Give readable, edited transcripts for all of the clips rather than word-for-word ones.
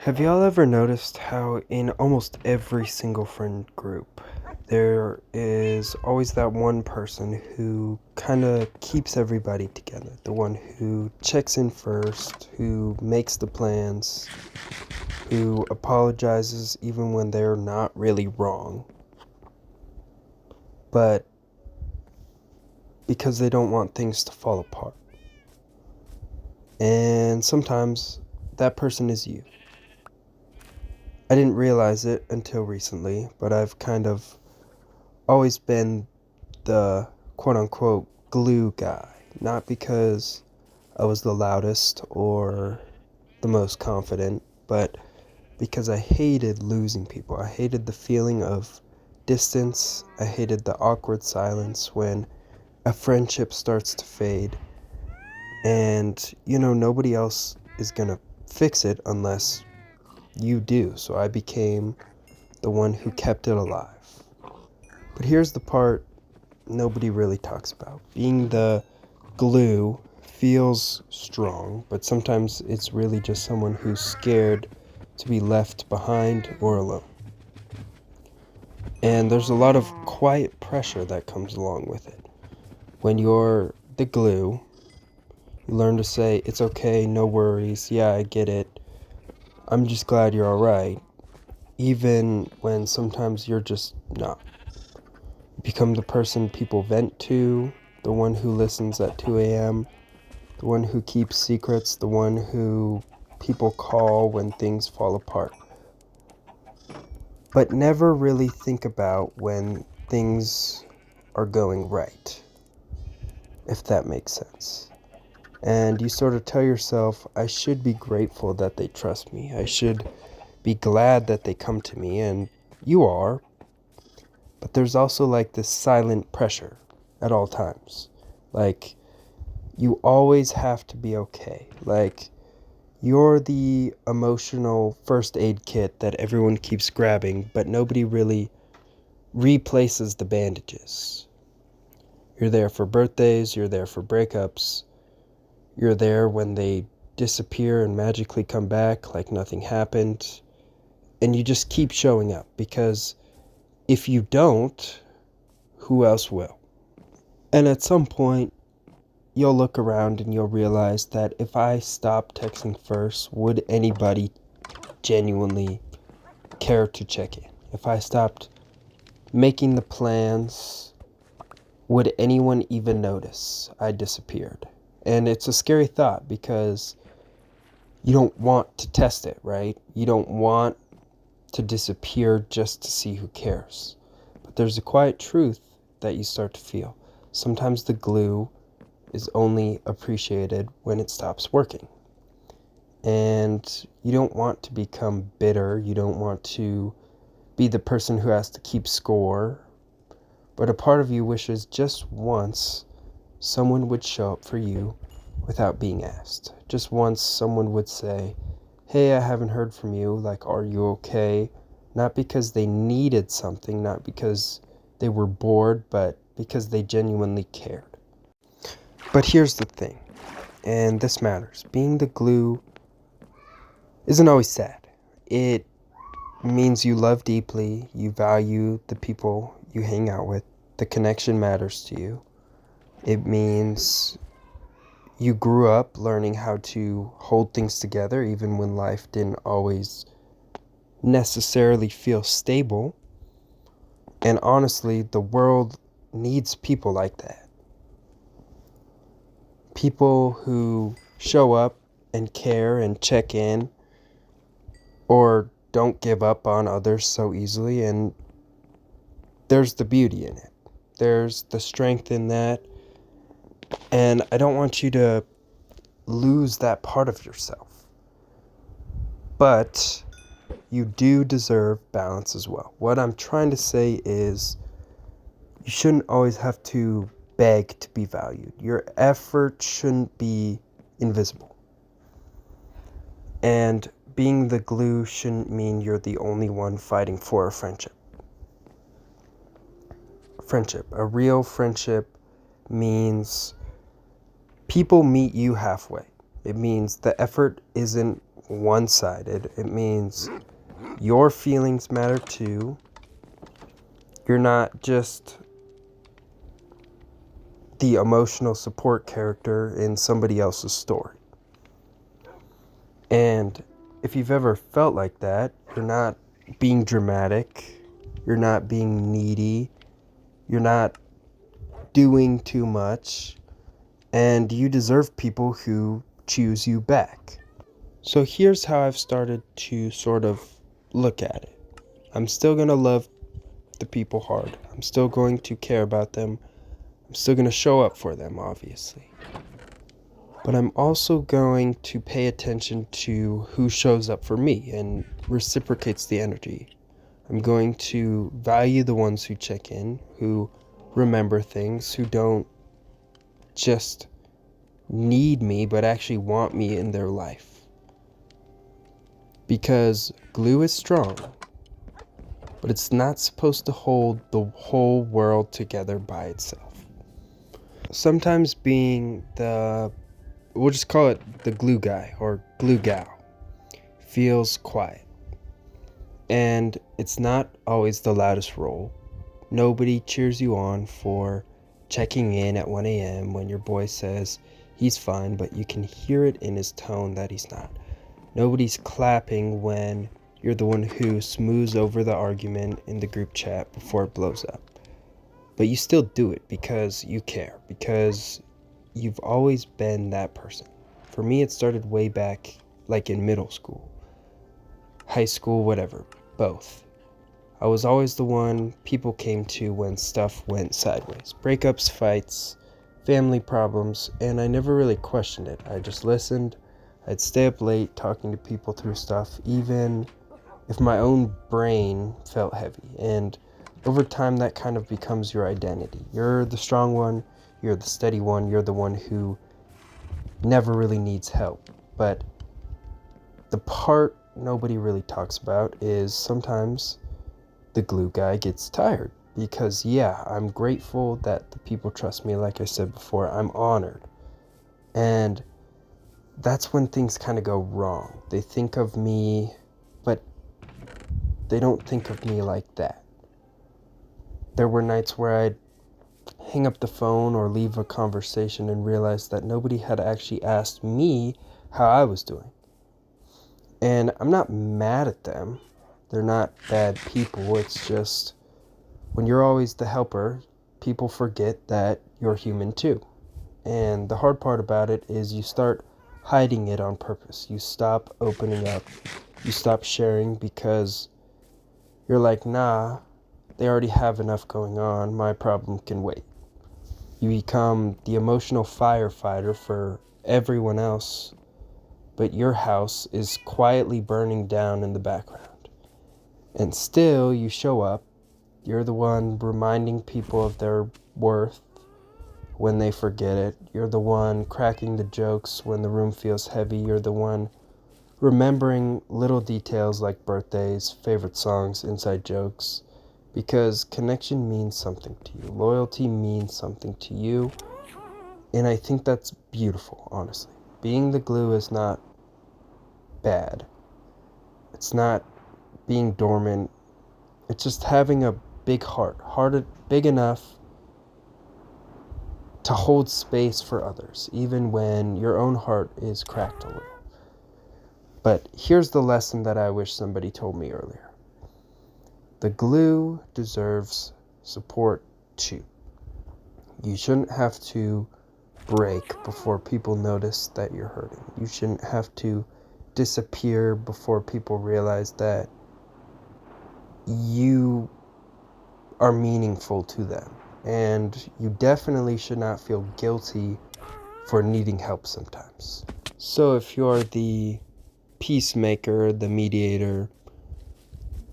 Have y'all ever noticed how in almost every single friend group, there is always that one person who kind of keeps everybody together? The one who checks in first, who makes the plans, who apologizes even when they're not really wrong, but because they don't want things to fall apart. And sometimes that person is you. I didn't realize it until recently, but I've kind of always been the quote unquote glue guy. Not because I was the loudest or the most confident, but because I hated losing people. I hated the feeling of distance. I hated the awkward silence when a friendship starts to fade. And, nobody else is going to fix it unless you do. So I became the one who kept it alive. But here's the part nobody really talks about. Being the glue feels strong, but sometimes it's really just someone who's scared to be left behind or alone. And there's a lot of quiet pressure that comes along with it. When you're the glue, you learn to say, it's okay, no worries, yeah, I get it. I'm just glad you're alright. Even when sometimes you're just not. You become the person people vent to, the one who listens at 2 a.m., the one who keeps secrets, the one who people call when things fall apart. But never really think about when things are going right, if that makes sense. And you sort of tell yourself, I should be grateful that they trust me. I should be glad that they come to me, and you are. But there's also like this silent pressure at all times. Like, you always have to be okay. Like, you're the emotional first aid kit that everyone keeps grabbing, but nobody really replaces the bandages. You're there for birthdays, you're there for breakups, you're there when they disappear and magically come back like nothing happened, and you just keep showing up because if you don't, who else will? And at some point, you'll look around and you'll realize that if I stopped texting first, would anybody genuinely care to check in? If I stopped making the plans, would anyone even notice I disappeared? And it's a scary thought because you don't want to test it, right? You don't want to disappear just to see who cares. But there's a quiet truth that you start to feel. Sometimes the glue is only appreciated when it stops working. And you don't want to become bitter. You don't want to be the person who has to keep score. But a part of you wishes just once someone would show up for you without being asked. Just once someone would say, hey, I haven't heard from you. Like, are you okay? Not because they needed something, not because they were bored, but because they genuinely cared. But here's the thing, and this matters. Being the glue isn't always sad. It means you love deeply, you value the people you hang out with, the connection matters to you. It means you grew up learning how to hold things together even when life didn't always necessarily feel stable. And honestly, the world needs people like that. People who show up and care and check in or don't give up on others so easily. And there's the beauty in it. There's the strength in that. And I don't want you to lose that part of yourself. But you do deserve balance as well. What I'm trying to say is you shouldn't always have to beg to be valued. Your effort shouldn't be invisible. And being the glue shouldn't mean you're the only one fighting for a friendship. A real friendship means people meet you halfway. It means the effort isn't one-sided. It means your feelings matter too. You're not just the emotional support character in somebody else's story. And if you've ever felt like that, you're not being dramatic, you're not being needy, you're not doing too much, and you deserve people who choose you back. So here's how I've started to sort of look at it. I'm still going to love the people hard. I'm still going to care about them. I'm still going to show up for them, obviously. But I'm also going to pay attention to who shows up for me and reciprocates the energy. I'm going to value the ones who check in, who remember things, who don't just need me, but actually want me in their life. Because glue is strong, but it's not supposed to hold the whole world together by itself. Sometimes being we'll just call it the glue guy or glue gal, feels quiet. And it's not always the loudest role. Nobody cheers you on for checking in at 1 a.m. when your boy says he's fine, but you can hear it in his tone that he's not. Nobody's clapping when you're the one who smooths over the argument in the group chat before it blows up. But you still do it because you care, because you've always been that person. For me, it started way back, like in middle school, high school, whatever, both. I was always the one people came to when stuff went sideways. Breakups, fights, family problems, and I never really questioned it. I just listened. I'd stay up late talking to people through stuff, even if my own brain felt heavy. And over time, that kind of becomes your identity. You're the strong one, you're the steady one, you're the one who never really needs help. But the part nobody really talks about is sometimes the glue guy gets tired. Because yeah, I'm grateful that the people trust me. Like I said before, I'm honored. And that's when things kind of go wrong. They think of me, but they don't think of me like that. There were nights where I'd hang up the phone or leave a conversation and realize that nobody had actually asked me how I was doing. And I'm not mad at them. They're not bad people. It's just when you're always the helper, people forget that you're human too. And the hard part about it is you start hiding it on purpose. You stop opening up. You stop sharing because you're like, nah, they already have enough going on. My problem can wait. You become the emotional firefighter for everyone else, but your house is quietly burning down in the background. And still, you show up. You're the one reminding people of their worth when they forget it. You're the one cracking the jokes when the room feels heavy. You're the one remembering little details like birthdays, favorite songs, inside jokes. Because connection means something to you. Loyalty means something to you. And I think that's beautiful, honestly. Being the glue is not bad. It's not being dormant. It's just having a big heart. Big enough to hold space for others, even when your own heart is cracked a little. But here's the lesson that I wish somebody told me earlier. The glue deserves support too. You shouldn't have to break before people notice that you're hurting. You shouldn't have to disappear before people realize that you are meaningful to them. And you definitely should not feel guilty for needing help sometimes. So if you're the peacemaker, the mediator,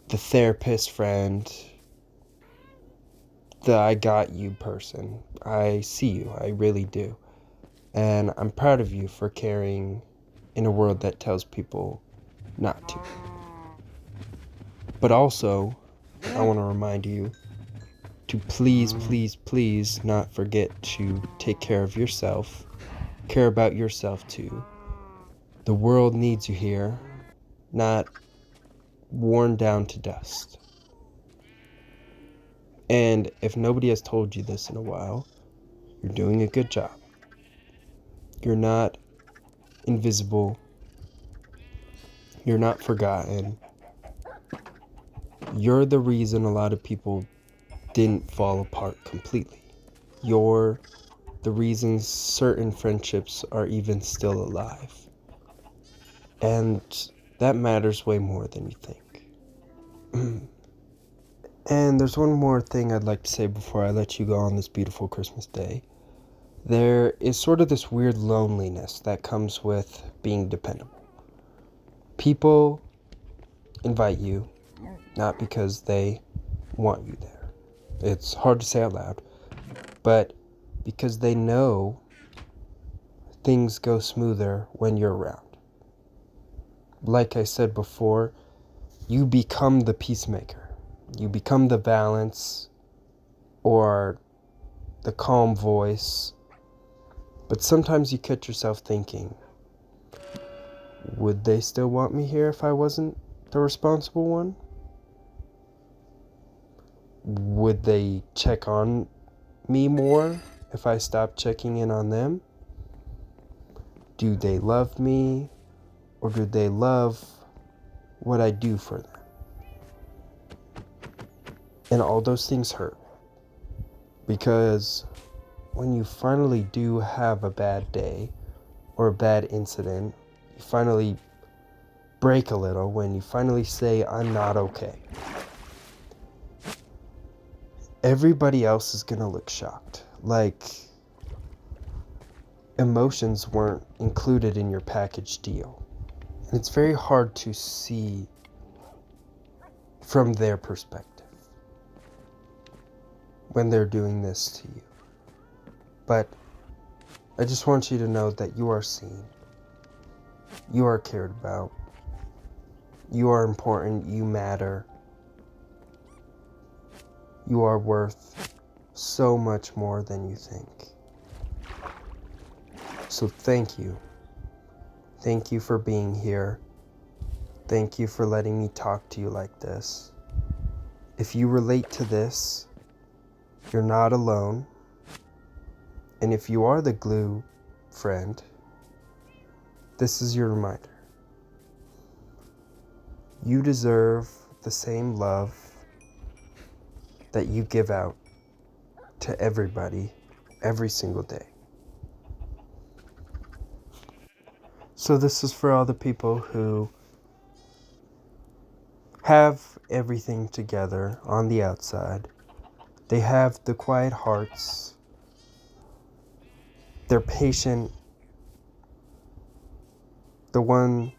the therapist friend, the I got you person, I see you, I really do. And I'm proud of you for caring in a world that tells people not to. But also, I want to remind you to please, please, please not forget to take care of yourself. Care about yourself too. The world needs you here. not worn down to dust. And if nobody has told you this in a while, you're doing a good job. You're not invisible. You're not forgotten. You're the reason a lot of people didn't fall apart completely. You're the reason certain friendships are even still alive. And that matters way more than you think. And there's one more thing I'd like to say before I let you go on this beautiful Christmas day. There is sort of this weird loneliness that comes with being dependable. People invite you, not because they want you there. It's hard to say out loud, but because they know things go smoother when you're around. Like I said before, you become the peacemaker. You become the balance or the calm voice. But sometimes you catch yourself thinking, would they still want me here if I wasn't the responsible one? Would they check on me more if I stopped checking in on them? Do they love me, or do they love what I do for them? And all those things hurt, because when you finally do have a bad day or a bad incident, you finally break a little, when you finally say, I'm not okay, everybody else is gonna look shocked. Like emotions weren't included in your package deal. And it's very hard to see from their perspective when they're doing this to you. But I just want you to know that you are seen. You are cared about. You are important. You matter. You are worth so much more than you think. So thank you. Thank you for being here. Thank you for letting me talk to you like this. If you relate to this, you're not alone. And if you are the glue friend, this is your reminder. You deserve the same love that you give out to everybody every single day. So this is for all the people who have everything together on the outside. They have the quiet hearts. They're patient. The one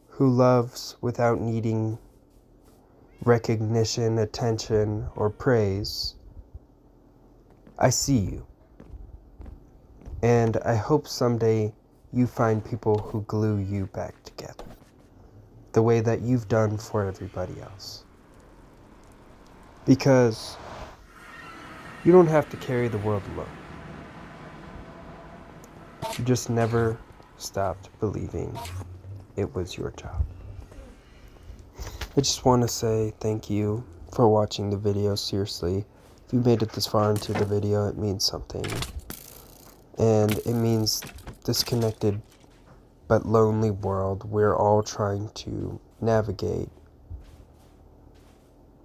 who loves without needing recognition, attention, or praise. I see you. And I hope someday you find people who glue you back together, the way that you've done for everybody else. Because you don't have to carry the world alone. You just never stopped believing it was your job. I just want to say thank you for watching the video. Seriously, if you made it this far into the video, it means something. And it means this connected but lonely world we're all trying to navigate,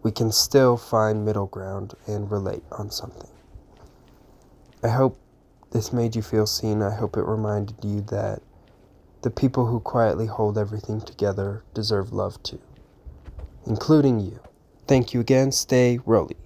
we can still find middle ground and relate on something. I hope this made you feel seen. I hope it reminded you that the people who quietly hold everything together deserve love too, including you. Thank you again. Stay Rolly.